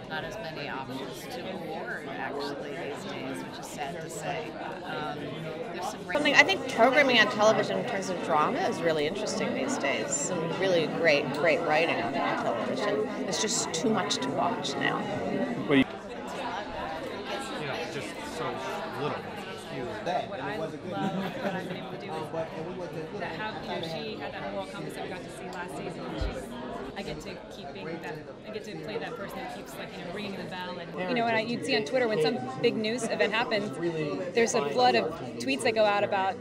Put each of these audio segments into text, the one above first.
not as many options to award actually these days, which is sad to say. There's something I think programming on television in terms of drama is really interesting these days. Some really great writing on television. There's just too much to watch now. Well, just so little. What I love that I've been able to do is that how he or she had that moral compass that we got to see last season. I get to I get to play that person that keeps ringing the bell. And and you'd see on Twitter when some big news event happens, there's a flood of tweets that go out about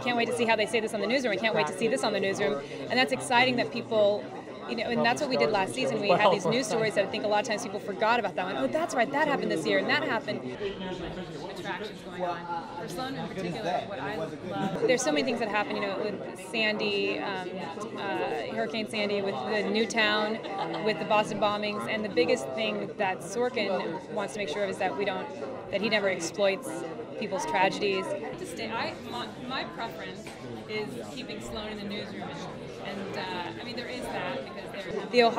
can't wait to see how they say this on the newsroom. I can't wait to see this on the newsroom, and that's exciting that people. And that's what we did last season. We had these news stories that I think a lot of times people forgot about that one. Oh, that's right, that happened this year, and that happened. Attractions going on. For Sloan in particular, what I love. There's so many things that happen, with Sandy, Hurricane Sandy, with the Newtown, with the Boston bombings, and the biggest thing that Sorkin wants to make sure of is that that he never exploits people's tragedies. My preference is keeping Sloan in the newsroom, and there is that because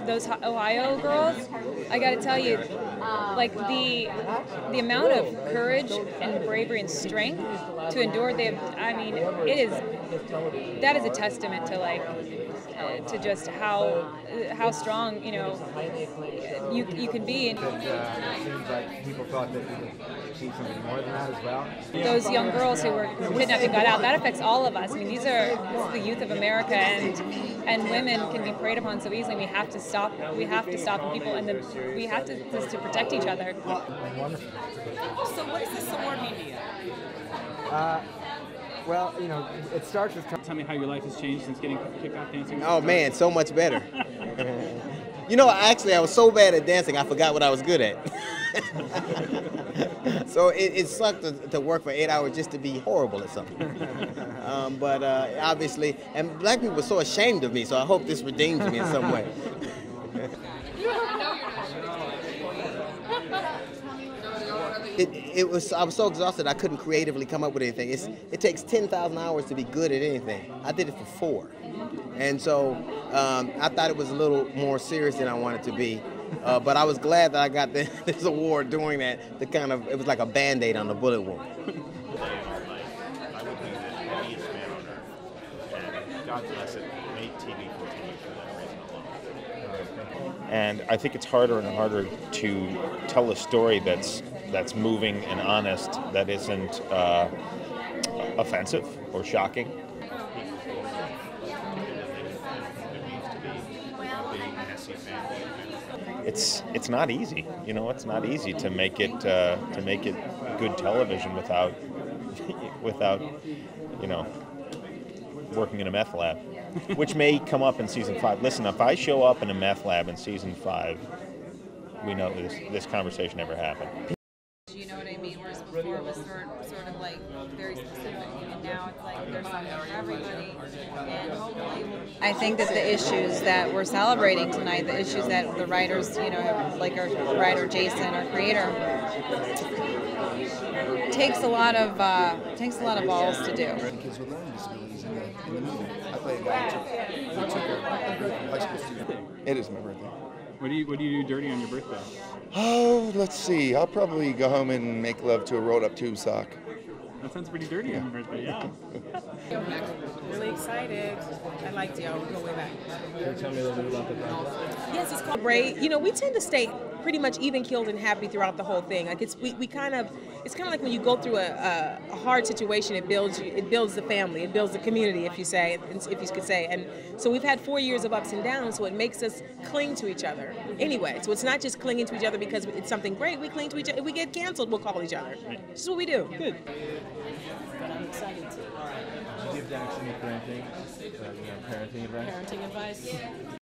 those Ohio girls. I got to tell you, the amount of courage and bravery and strength to endure. That is a testament to just how strong you can be. It seems like people thought that we could see something more than that as well. Those young girls who were kidnapped and got out, that affects all of us. This is the youth of America, and women can be preyed upon so easily. We have to stop people, and we have to protect each other. So what does this award mean to you? Well, it starts with... Tell me how your life has changed since getting kicked off dancing. Oh man, so much better. Actually I was so bad at dancing I forgot what I was good at. So it sucked to work for 8 hours just to be horrible at something. But obviously, and black people were so ashamed of me, so I hope this redeems me in some way. I was so exhausted I couldn't creatively come up with anything. It takes 10,000 hours to be good at anything. I did it for 4. And so I thought it was a little more serious than I wanted to be. But I was glad that I got this award doing that. It was like a Band-Aid on the bullet wound. I would think that he is man on earth. And God bless it, made TV continue for that reason alone. And I think it's harder and harder to tell a story that's moving and honest, that isn't offensive or shocking. It's not easy, It's not easy to make it good television without working in a meth lab, which may come up in season 5. Listen, if I show up in a meth lab in season 5, we know this conversation never happened. You know what I mean? Whereas before it was sort of very specific, and now it's there's something for everybody, and hopefully. I think that the issues that we're celebrating tonight, the issues that the writers, like our writer Jason, our creator, takes a lot of balls to do. Kids with learning disabilities in the movie. I played a guy who took a high school student. It is my birthday. What do you do dirty on your birthday? Oh, let's see. I'll probably go home and make love to a rolled up tube sock. That sounds pretty dirty on your birthday, yeah. Really excited. I liked you. I'll go way back. Can you tell me a little bit about the project? Yes, it's called Great. We tend to stay pretty much even keeled and happy throughout the whole thing. It's kind of like when you go through a hard situation, it builds the family, it builds the community, if you could say. And so we've had 4 years of ups and downs, so it makes us cling to each other. Anyway, so it's not just clinging to each other because it's something great. We cling to each other. If we get canceled, we'll call each other. This is what we do. Good. But I'm excited to. Did you give Dax any parenting advice? Parenting advice.